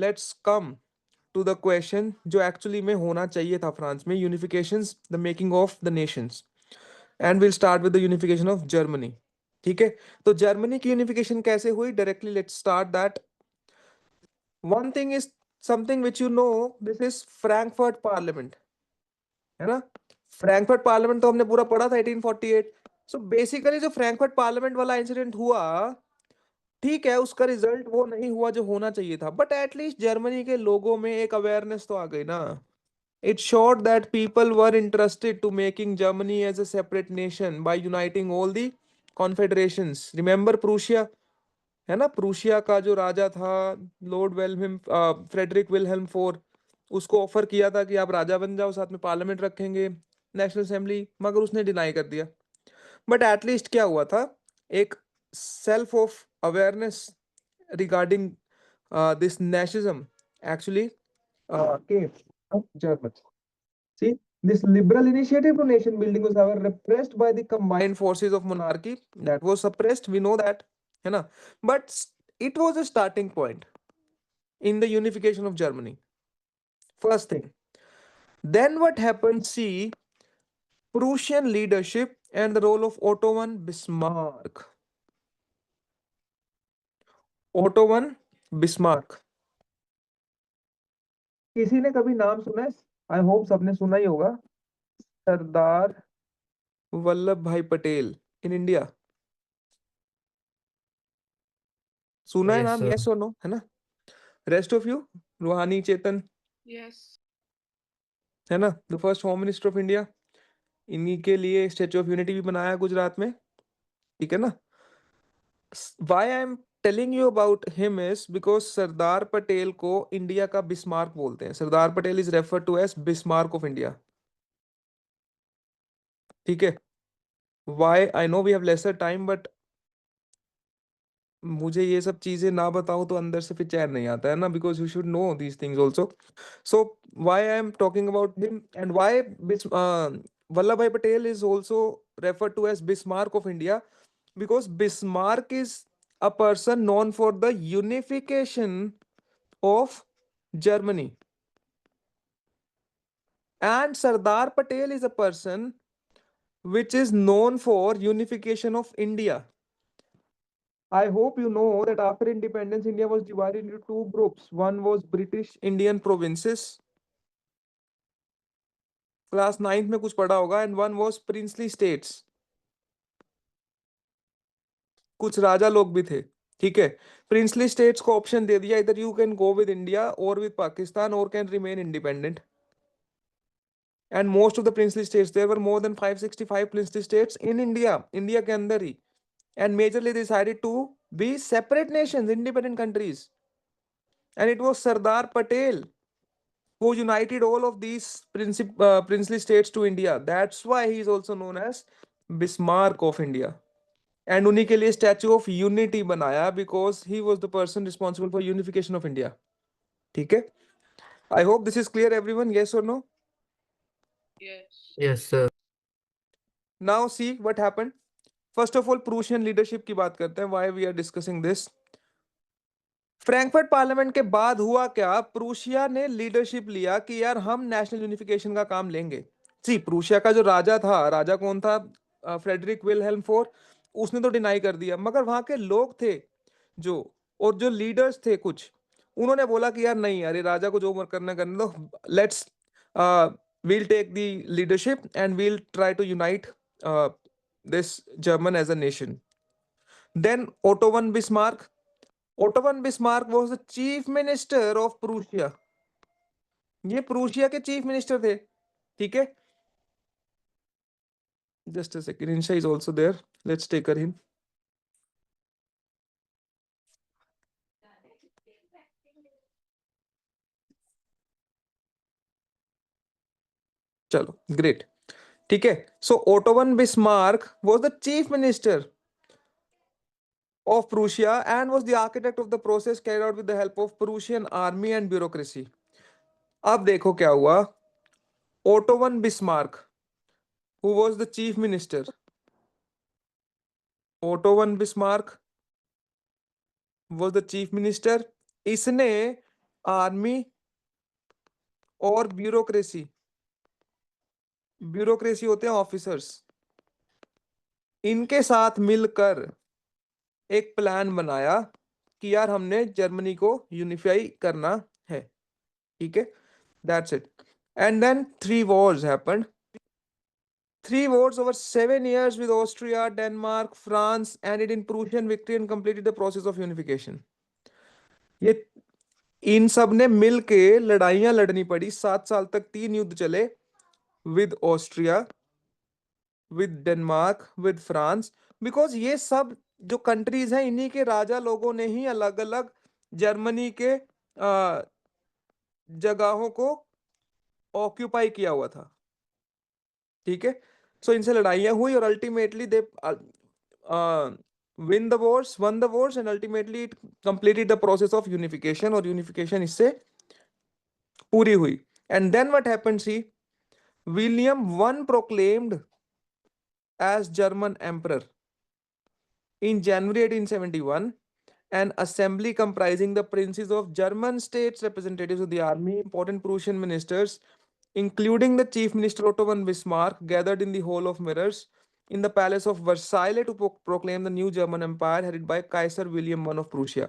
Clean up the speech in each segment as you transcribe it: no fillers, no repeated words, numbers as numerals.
Let's come to the question जो actually में होना चाहिए था फ्रांस में, unifications, the making of the nations, and will start with the unification of Germany. ठीक है, तो जर्मनी की यूनिफिकेशन कैसे हुई, directly let's start that. One thing is something which you know, this is Frankfurt parliament, है ना। Frankfurt parliament तो हमने पूरा पढ़ा था 1848। सो बेसिकली जो फ्रैंकफर्ट पार्लियामेंट वाला इंसिडेंट हुआ, ठीक है, उसका रिजल्ट वो नहीं हुआ जो होना चाहिए था, बट एटलीस्ट जर्मनी के लोगों में एक अवेयरनेस तो आ गई ना। It showed that people were interested to making Germany as a separate nation by uniting all the confederations. Remember Prussia, है ना, प्रूशिया का जो राजा था, लॉर्ड वेलहेम, फ्रेडरिक विलहेल्म फोर, उसको ऑफर किया था कि आप राजा बन जाओ, साथ में पार्लियामेंट रखेंगे, नेशनल असेंबली, मगर उसने डिनाई कर दिया। बट एटलीस्ट क्या हुआ था, एक self of awareness regarding this nationalism actually came from Germans. See, this liberal initiative to nation building was however repressed by the combined forces of monarchy. That was suppressed, we know that, है ना, but it was a starting point in the unification of Germany. First thing. Then what happened? See, Prussian leadership and the role of Otto von Bismarck. Otto von Bismarck. किसी ने कभी नाम सुना है? I hope सबने सुना ही होगा, Sardar Vallabh bhai Patel in India. सुना है Yes, नाम, sir. यस और नो, है ना। रेस्ट ऑफ यू, रूहानी, चेतन, Yes. है ना, the first home minister of India. इन्हीं के लिए स्टेचू ऑफ यूनिटी भी बनाया गुजरात में, ठीक है ना। Why I am telling you about him is because Sardar Patel को इंडिया का बिस्मार्क बोलते हैं। Sardar Patel is refer to as Bismarck of India, ठीक है। Why, I know we have lesser time, but मुझे ये सब चीजें ना बताऊं तो अंदर से फिर चैन नहीं आता है ना, because you should know these things also. So why I am talking about him and why Vallabh bhai Patel is also refer to as Bismarck of India, because Bismarck is a person known for the unification of Germany, and Sardar Patel is a person which is known for unification of India. I hope you know that after independence India was divided into two groups. One was British Indian provinces, class 9th में कुछ पढ़ा होगा, and one was princely states, कुछ राजा लोग भी थे, ठीक है। प्रिंसली स्टेट्स को ऑप्शन दे दिया, इधर you can go with India और विद पाकिस्तान और can remain independent. And most of the princely states, there were more than 565 princely states in India, India के अंदर ही, and majorly decided to be separate nations, independent countries, and it was Sardar Patel who united all of these princely states to India. That's why he is also known as Bismarck of India. And उन्हीं के लिए Statue of Unity बनाया, because he was the person responsible for unification of India, ठीक है। I hope this is clear everyone, yes और no. Yes. Yes, sir. Now see what happened. First of all Prussian leadership की बात करते हैं, why we are discussing this. Frankfurt parliament के बाद हुआ क्या, प्रूशिया ने लीडरशिप लिया कि यार हम नेशनल यूनिफिकेशन का काम लेंगे। सी, प्रूशिया का जो राजा था, राजा कौन था, फ्रेडरिक विलहेल्म फोर, उसने तो डिनाई कर दिया, मगर वहां के लोग थे जो, और जो लीडर्स थे कुछ, उन्होंने बोला कि यार नहीं, अरे राजा को जो करना करने दो, let's we'll take the leadership and we'll try to unite this German as a nation. Then Otto von Bismarck. Otto von Bismarck was the chief minister of Prussia. ये प्रूशिया के चीफ मिनिस्टर थे, ठीक है। Just a second, Insha is also there, let's take her in. चलो great, ठीक है। So Otto von Bismarck was the chief minister of Prussia and was the architect of the process carried out with the help of Prussian army and bureaucracy. अब देखो क्या हुआ, auto von Bismarck who was the chief minister, auto von Bismarck was the chief minister, इसने army और bureaucracy, bureaucracy होते हैं officers, इनके साथ मिलकर एक प्लान बनाया कि यार हमने जर्मनी को यूनिफाई करना है, ठीक है, that's it. And then 3 wars happened, 3 wars over 7 years with Austria, Denmark, France, ended in Prussian victory and completed the process of unification. ये इन सब ने मिल के लड़ाइयां लड़नी पड़ी, 7 साल तक 3 युद्ध चले, with Austria, with Denmark, with France, because ये सब जो कंट्रीज हैं इन्हीं के राजा लोगों ने ही अलग अलग जर्मनी के जगहों को ऑक्यूपाई किया हुआ था, ठीक है। सो इनसे लड़ाइयां हुई और ultimately they win the wars, won the wars, and ultimately it completed the process of unification, और यूनिफिकेशन इससे पूरी हुई। And then what happened, see, William one proclaimed as German emperor in January 1871, an assembly comprising the princes of German states, representatives of the army, important Prussian ministers, including the chief minister Otto von Bismarck, gathered in the Hall of Mirrors in the palace of Versailles to proclaim the new German empire headed by Kaiser William I of Prussia.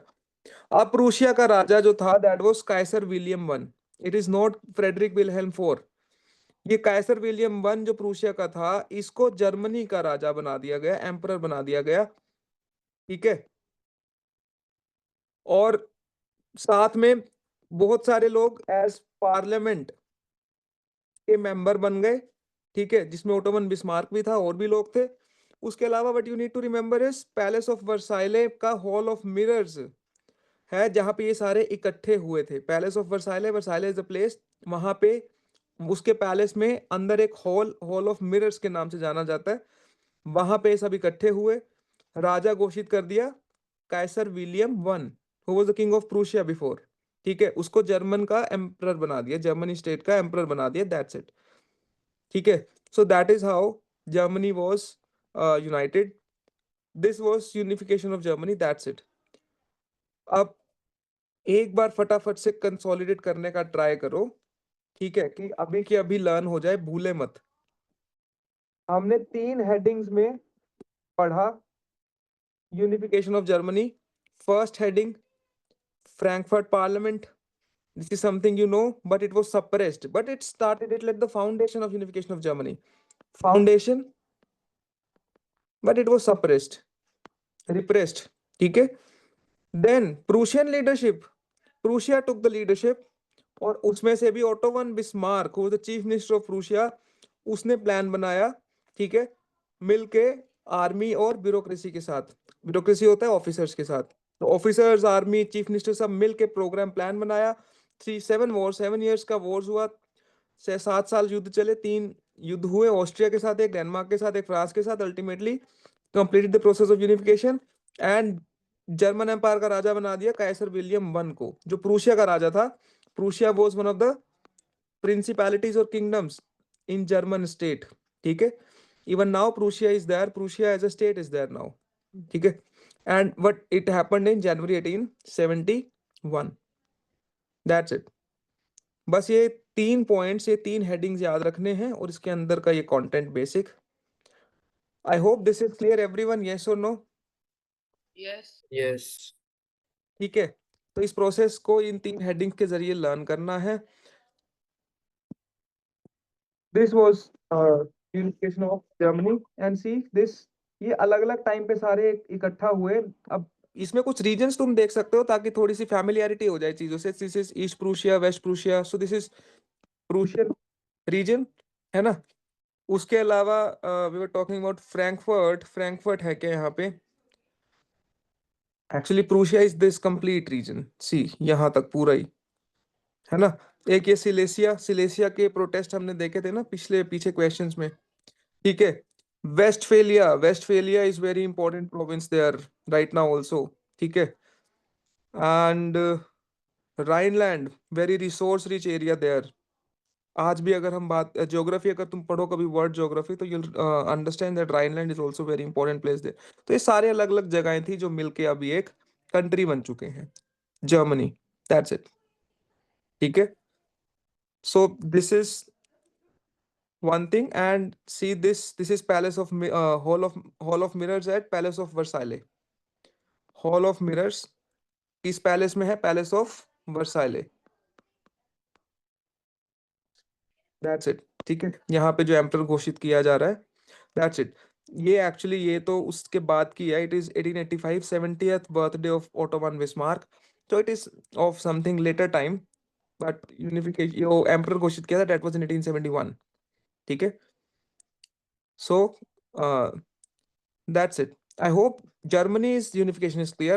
अब Prussia का राजा जो था, that was Kaiser William one, it is not Frederick Wilhelm four. ये Kaiser William one जो Prussia का था, इसको जर्मनी का राजा बना दिया गया, एम्परर बना दिया गया, ठीक है। और साथ में बहुत सारे लोग एज पार्लियामेंट के मेंबर बन गए, ठीक है, जिसमें ओटोमन बिस्मार्क भी था, और भी लोग थे। उसके अलावा what you need to remember is palace of Versailles का हॉल ऑफ मिरर्स है, जहां पे ये सारे इकट्ठे हुए थे। Palace of Versailles, Versailles is the place, वहां पे उसके पैलेस में अंदर एक हॉल, हॉल ऑफ मिरर्स के नाम से जाना जाता है, वहां पे सब इकट्ठे हुए, राजा घोषित कर दिया Kaiser William one, who was the king of Prussia before, ठीक है, उसको जर्मन का एम्परर बना दिया, जर्मनी स्टेट का एम्परर बना दिया, दैट्स इट, ठीक है। So that is how Germany was United, this was unification of Germany, that's it. अब एक बार फटाफट से कंसोलिडेट करने का ट्राई करो, ठीक है, कि अभी की अभी लर्न हो जाए, भूले मत। हमने 3 हेडिंग्स में पढ़ा unification of Germany. First heading, Frankfurt parliament, this is something you know, but it was suppressed, but it started, it laid the foundation of unification of Germany, foundation, but it was suppressed, repressed, ठीक है। then Prussian leadership, Prussia took the leadership, और उसमें से भी auto von Bismarck, who the chief minister of Prussia, उसने plan बनाया, ठीक है, मिलके आर्मी और ब्यूरोक्रेसी के साथ, ब्यूरोक्रेसी होता है ऑफिसर्स के साथ, तो ऑफिसर्स, आर्मी, चीफ मिनिस्टर सब मिलके प्रोग्राम प्लान बनाया। 7 years का वॉर्स हुआ, 7 साल युद्ध चले, 3 युद्ध हुए, ऑस्ट्रिया के साथ एक, डेनमार्क के साथ एक, फ्रांस के साथ, ultimately completed the process of unification, and German empire का राजा बना दिया काइसर विलियम वन को, जो प्रूशिया का राजा था। Prussia was one of the principalities और किंगडम्स इन जर्मन स्टेट, ठीक है। Even now Prussia is there, Prussia as a state is there now, ठीक है। And what it happened in January 1871, that's it. बस ये 3 पॉइंट्स, ये 3 headings याद रखने हैं, और इसके अंदर का ये content basic. I hope this is clear everyone, yes और नो? Yes. Yes. ठीक है, तो इस प्रोसेस को इन 3 हेडिंग्स के जरिए लर्न करना है। This was unification of Germany, and see this, ये अलग अलग टाइम पे सारे इकट्ठा हुए। अब इसमें कुछ रीजन्स तुम देख सकते हो, ताकि थोड़ी सी फैमिलियरिटी हो जाए चीजों से। This is East Prussia, West Prussia, so this is Prussian region, है ना। उसके अलावा we were talking about Frankfurt, Frankfurt है क्या यहाँ पे? Actually Prussia is this complete region, see यहाँ तक पूरा ही, है ना। एक ये सिलेसिया, सिलेसिया के प्रोटेस्ट हमने देखे थे ना पीछे क्वेश्चंस में, ठीक है। Westphalia, Westphalia is very important province there right now also, ठीक है। And Rhineland, very resource rich area there. आज भी अगर हम बात ज्योग्राफी, अगर तुम पढ़ो कभी वर्ड ज्योग्राफी, तो you'll understand that Rhineland is also very important place there. तो ये सारे अलग अलग जगहें थी जो मिलके अभी एक कंट्री बन चुके हैं, जर्मनी, दैट्स इट। ठीक है. So this is one thing, and see this is Palace of Hall of Mirrors at Palace of Versailles. Hall of Mirrors किस पैलेस में है? Palace of Versailles. That's it. ठीक है, यहाँ पे जो एम्परर घोषित किया जा रहा है, दैट्स इट. ये एक्चुअली ये तो उसके बाद की है. It is 1885 70th birthday of Otto von Bismarck. तो it is of something later time, but unification वो एम्परर घोषित किया था, दैट वाज इन 1871. ठीक है. So that's it. I hope Germany's unification is clear.